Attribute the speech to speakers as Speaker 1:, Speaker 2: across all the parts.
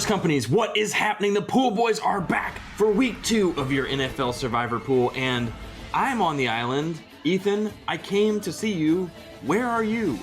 Speaker 1: First companies, what is happening? The Pool Boys are back for week 2 of your NFL Survivor Pool, and I'm on the island. Ethan, I came to see you. Where are you?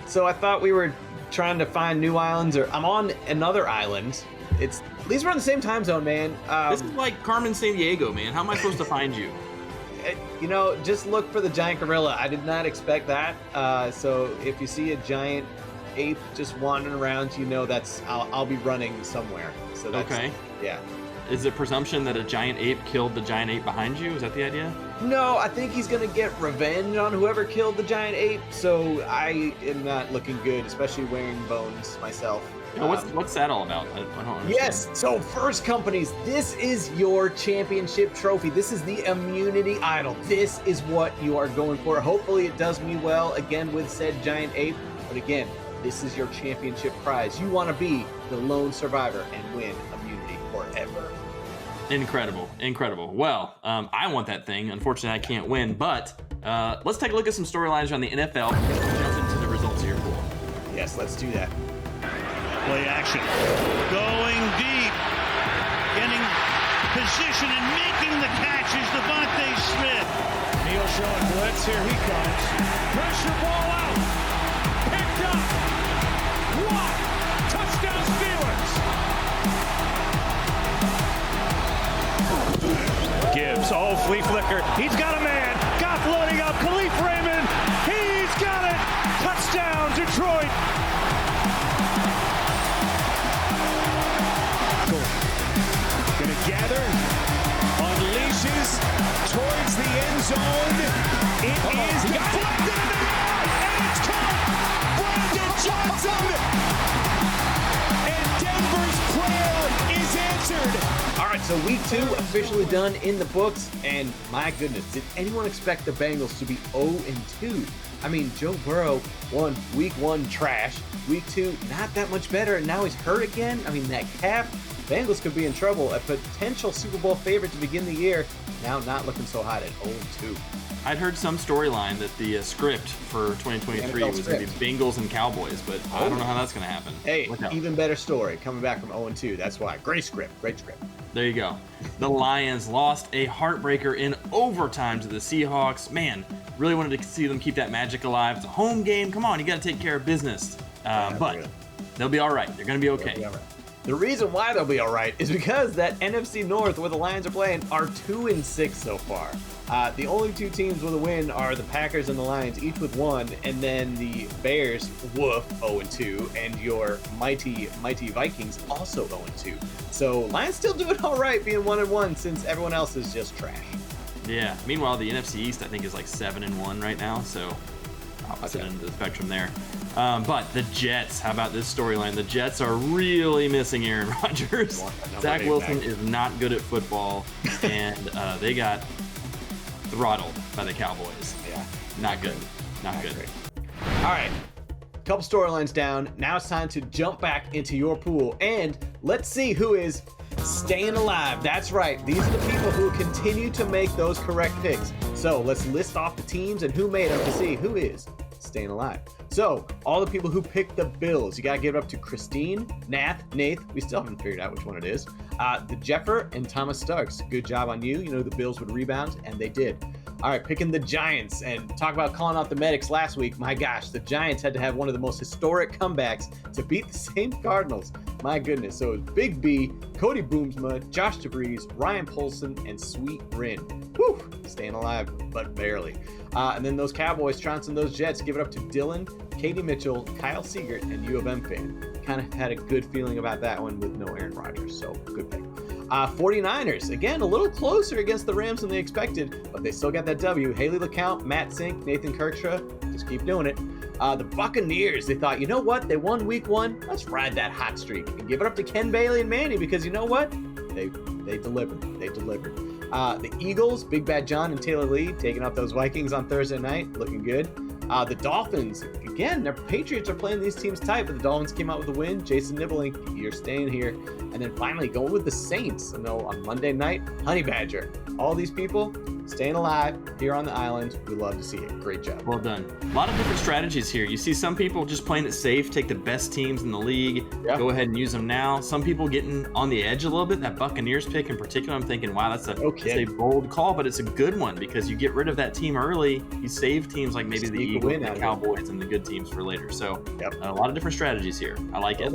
Speaker 2: So I thought we were trying to find new islands, or I'm on another island. At least we're on the same time zone, man.
Speaker 1: This is like Carmen Sandiego, man. How am I supposed to find you?
Speaker 2: Just look for the giant gorilla. I did not expect that. So if you see a giant ape just wandering around, I'll be running somewhere. So that's,
Speaker 1: okay.
Speaker 2: Yeah.
Speaker 1: Is it presumption that a giant ape killed the giant ape behind you? Is that the idea?
Speaker 2: No, I think he's gonna get revenge on whoever killed the giant ape. So I am not looking good, especially wearing bones myself.
Speaker 1: What's that all about? I don't understand.
Speaker 2: Yes, so First Companies, this is your championship trophy. This is the immunity idol. This is what you are going for. Hopefully it does me well again with said giant ape. But again, this is your championship prize. You want to be the lone survivor and win immunity forever.
Speaker 1: Incredible. Well, I want that thing. Unfortunately, I can't win, but let's take a look at some storylines around the NFL and jump into the results of your pool.
Speaker 2: Yes, let's do that.
Speaker 3: Play action. Going deep. Getting position and making the catch is Devontae Smith.
Speaker 4: Neal showing blitz. Here he comes. Pressure ball out. Picked up. What? Touchdown Steelers. Gibbs. Oh, flea flicker. He's got a man. Goff loading up. Khalif Raymond. He's got it. Touchdown Detroit. Gather, unleashes towards the end zone. It is deflected in the air, and it's caught. Brandon Johnson, and Denver's prayer is answered.
Speaker 2: All right, so week 2 officially done in the books, and my goodness, did anyone expect the Bengals to be 0-2? I mean, Joe Burrow won week 1 trash, week 2 not that much better, and now he's hurt again. I mean, that calf. Bengals could be in trouble. A potential Super Bowl favorite to begin the year, now not looking so hot at 0-2.
Speaker 1: I'd heard some storyline that the script for 2023 was going to be Bengals and Cowboys, but I don't know how that's going to happen.
Speaker 2: Hey, even better story coming back from 0-2. That's why. Great script.
Speaker 1: There you go. The Lions lost a heartbreaker in overtime to the Seahawks. Man, really wanted to see them keep that magic alive. It's a home game. Come on, you got to take care of business. But they'll be all right. They're going to be okay.
Speaker 2: The reason why they'll be all right is because that NFC North, where the Lions are playing, are 2-6 so far. The only 2 teams with a win are the Packers and the Lions, each with 1, and then the Bears, 0-2, and your mighty Vikings also 0-2. So Lions still doing all right, being 1-1, since everyone else is just trash.
Speaker 1: Yeah. Meanwhile, the NFC East, I think, is like 7-1 right now. So opposite end of the spectrum there. But the Jets, how about this storyline? The Jets are really missing Aaron Rodgers. Zach Wilson is not good at football, and they got throttled by the Cowboys.
Speaker 2: Yeah.
Speaker 1: Not good. Not good.
Speaker 2: Great. All right. Couple storylines down. Now it's time to jump back into your pool, and let's see who is staying alive. That's right. These are the people who continue to make those correct picks. So let's list off the teams and who made them to see who is staying alive. So all the people who picked the Bills, you gotta give it up to Christine, Nath, we still haven't figured out which one it is, the Jeffer, and Thomas Starks. Good job on you. You know the Bills would rebound, and they did. All right, picking the Giants, and talk about calling out the medics last week. My gosh, the Giants had to have one of the most historic comebacks to beat the same Cardinals. My goodness. So it was Big B, Cody Boomsma, Josh DeVries, Ryan Polson, and Sweet Rin. Whew, staying alive, but barely. And then those Cowboys trouncing those Jets, give it up to Dylan, Katie Mitchell, Kyle Siegert, and U of M fan. Kind of had a good feeling about that one with no Aaron Rodgers, so good pick. 49ers, again, a little closer against the Rams than they expected, but they still got that W. Haley LeCount, Matt Sink, Nathan Kirkshaw, just keep doing it. The Buccaneers, they thought, you know what? They won week 1. Let's ride that hot streak and give it up to Ken Bailey and Manny, because you know what? They delivered. The Eagles, Big Bad John and Taylor Lee taking out those Vikings on Thursday night, looking good. The Dolphins, again, their Patriots are playing these teams tight, but the Dolphins came out with a win. Jason Nibbling, you're staying here. And then finally going with the Saints. On Monday night, Honey Badger. All these people, staying alive here on the island. We love to see it. Great job.
Speaker 1: Well done. A lot of different strategies here. You see some people just playing it safe, take the best teams in the league, go ahead and use them now. Some people getting on the edge a little bit. That Buccaneers pick in particular, I'm thinking, wow, that's a bold call, but it's a good one because you get rid of that team early. You save teams like maybe the Eagles, the Cowboys, and the good teams for later. So a lot of different strategies here. I like it.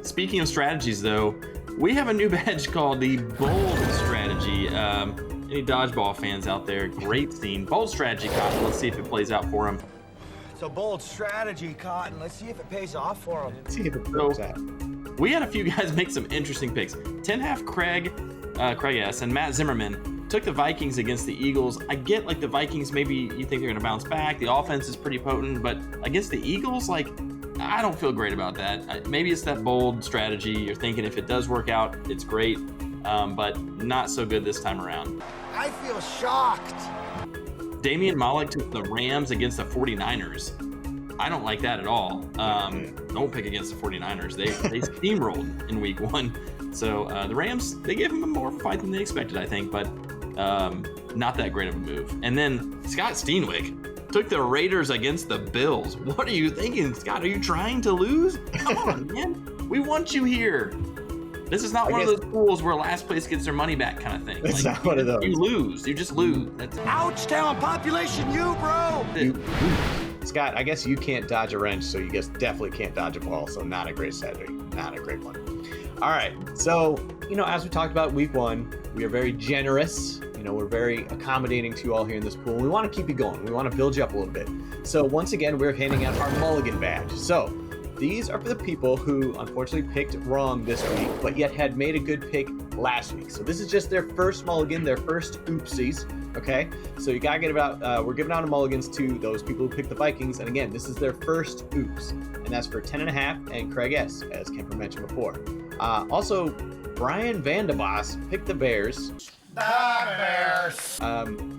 Speaker 1: Speaking of strategies, though, we have a new badge called the Bold Strategy. Any dodgeball fans out there, great scene. Bold Strategy, Cotton. Let's see if it plays out for him.
Speaker 5: It's a bold strategy, Cotton. Let's see if it pays off for him.
Speaker 2: Let's see if it plays out.
Speaker 1: We had a few guys make some interesting picks. 10-half Craig S. and Matt Zimmerman took the Vikings against the Eagles. I get like the Vikings, maybe you think they're going to bounce back. The offense is pretty potent, but against the Eagles, like, I don't feel great about that. Maybe it's that bold strategy. You're thinking if it does work out, it's great, but not so good this time around.
Speaker 5: I feel shocked.
Speaker 1: Damian Malik took the Rams against the 49ers. I don't like that at all. Don't pick against the 49ers. They steamrolled in week 1. So the Rams, they gave them more of a fight than they expected, I think, but not that great of a move. And then Scott Steenwick took the Raiders against the Bills. What are you thinking, Scott? Are you trying to lose? Come on, man. We want you here. This is not one of those pools where last place gets their money back kind of thing.
Speaker 2: It's not one of those.
Speaker 1: You lose. You just lose.
Speaker 5: Ouch, town population, you, bro.
Speaker 2: Scott, I guess you can't dodge a wrench, so you guess definitely can't dodge a ball. So not a great strategy. Not a great one. All right. So, as we talked about week 1, we are very generous. We're very accommodating to you all here in this pool. We want to keep you going. We want to build you up a little bit. So once again, we're handing out our mulligan badge. So these are for the people who unfortunately picked wrong this week, but yet had made a good pick last week. So this is just their first mulligan, their first oopsies. Okay, so you gotta get we're giving out a mulligans to those people who picked the Vikings. And again, this is their first oops. And that's for 10.5 and Craig S, as Kemper mentioned before. Also, Brian Vandebos picked the Bears.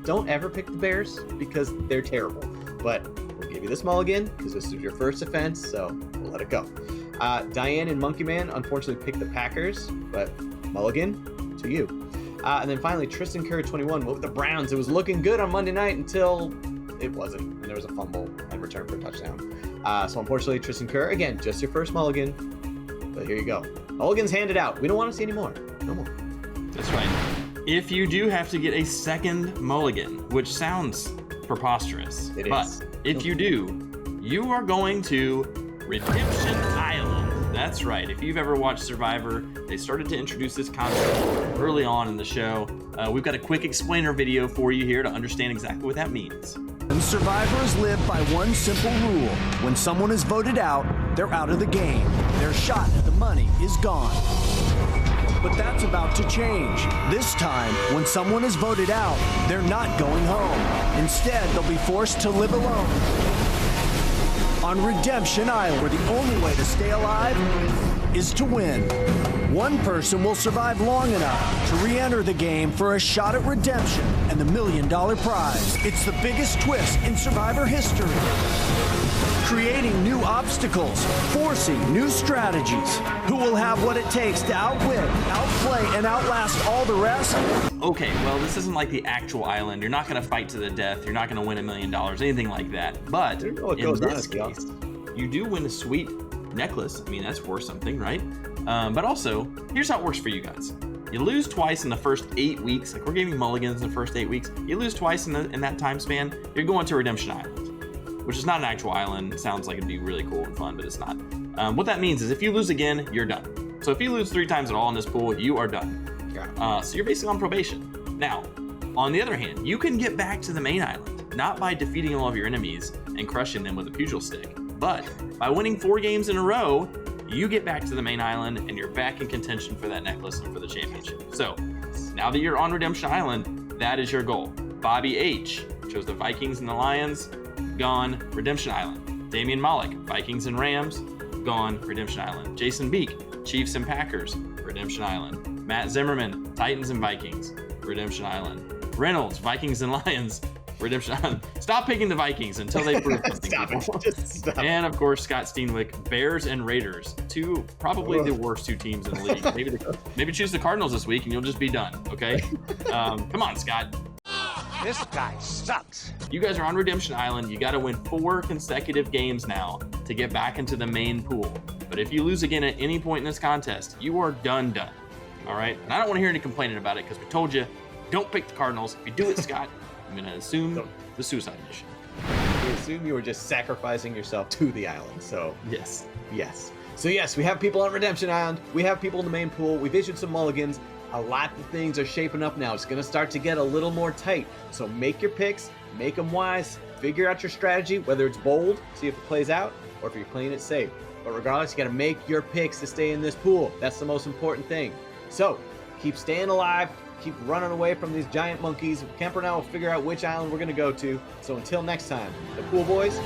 Speaker 2: Don't ever pick the Bears because they're terrible. But we'll give you this mulligan because this is your first offense, so we'll let it go. Diane and Monkey Man unfortunately picked the Packers, but mulligan to you. And then finally, Tristan Curry 21 went with the Browns. It was looking good on Monday night until it wasn't, and there was a fumble and return for a touchdown. So unfortunately, Tristan Curry, again, just your first mulligan, but here you go. Mulligans handed out. We don't want to see any more. No more.
Speaker 1: That's right. If you do have to get a second mulligan, which sounds preposterous, but if you do, you are going to Redemption Island. That's right. If you've ever watched Survivor, they started to introduce this concept early on in the show. We've got a quick explainer video for you here to understand exactly what that means.
Speaker 6: Survivors live by one simple rule. When someone is voted out, they're out of the game. Their shot at the money is gone. But that's about to change. This time, when someone is voted out, they're not going home. Instead, they'll be forced to live alone on Redemption Island, where the only way to stay alive is to win. One person will survive long enough to re-enter the game for a shot at redemption and the $1 million prize. It's the biggest twist in Survivor history. Creating new obstacles, forcing new strategies. Who will have what it takes to outwit, outplay, and outlast all the rest?
Speaker 1: Okay, well, this isn't like the actual island. You're not going to fight to the death. You're not going to win $1 million, anything like that. But in this case, you do win a sweet necklace. I mean, that's worth something, right? But also, here's how it works for you guys. You lose twice in the first 8 weeks. Like, we're giving mulligans in the first 8 weeks. You lose twice in that time span, you're going to Redemption Island, which is not an actual island. It sounds like it'd be really cool and fun, but it's not. What that means is if you lose again, you're done. So if you lose 3 times at all in this pool, you are done. So you're basically on probation. Now, on the other hand, you can get back to the main island, not by defeating all of your enemies and crushing them with a pugil stick, but by winning 4 games in a row, you get back to the main island and you're back in contention for that necklace and for the championship. So now that you're on Redemption Island, that is your goal. Bobby H. chose the Vikings and the Lions, gone, Redemption Island. Damian Malik, Vikings and Rams, gone, Redemption Island. Jason Beek, Chiefs and Packers, Redemption Island. Matt Zimmerman, Titans and Vikings, Redemption Island. Reynolds, Vikings and Lions, Redemption Island. Stop picking the Vikings until they prove something.
Speaker 2: Stop. And
Speaker 1: of course, Scott Steenwick, Bears and Raiders, probably the worst 2 teams in the league. Maybe choose the Cardinals this week and you'll just be done. Okay, come on, Scott.
Speaker 5: This guy sucks.
Speaker 1: You guys are on Redemption Island. You got to win 4 consecutive games now to get back into the main pool. But if you lose again at any point in this contest, you are done. All right? And I don't want to hear any complaining about it because we told you, don't pick the Cardinals. If you do it, Scott, I'm going to assume the suicide mission.
Speaker 2: We assume you were just sacrificing yourself to the island, so
Speaker 1: Yes.
Speaker 2: yes. So yes, we have people on Redemption Island. We have people in the main pool. We've issued some mulligans. A lot of things are shaping up now. It's going to start to get a little more tight. So make your picks, make them wise, figure out your strategy, whether it's bold, see if it plays out, or if you're playing it safe. But regardless, you got to make your picks to stay in this pool. That's the most important thing. So keep staying alive, keep running away from these giant monkeys. Kemper and I will figure out which island we're going to go to. So until next time, the Pool Boys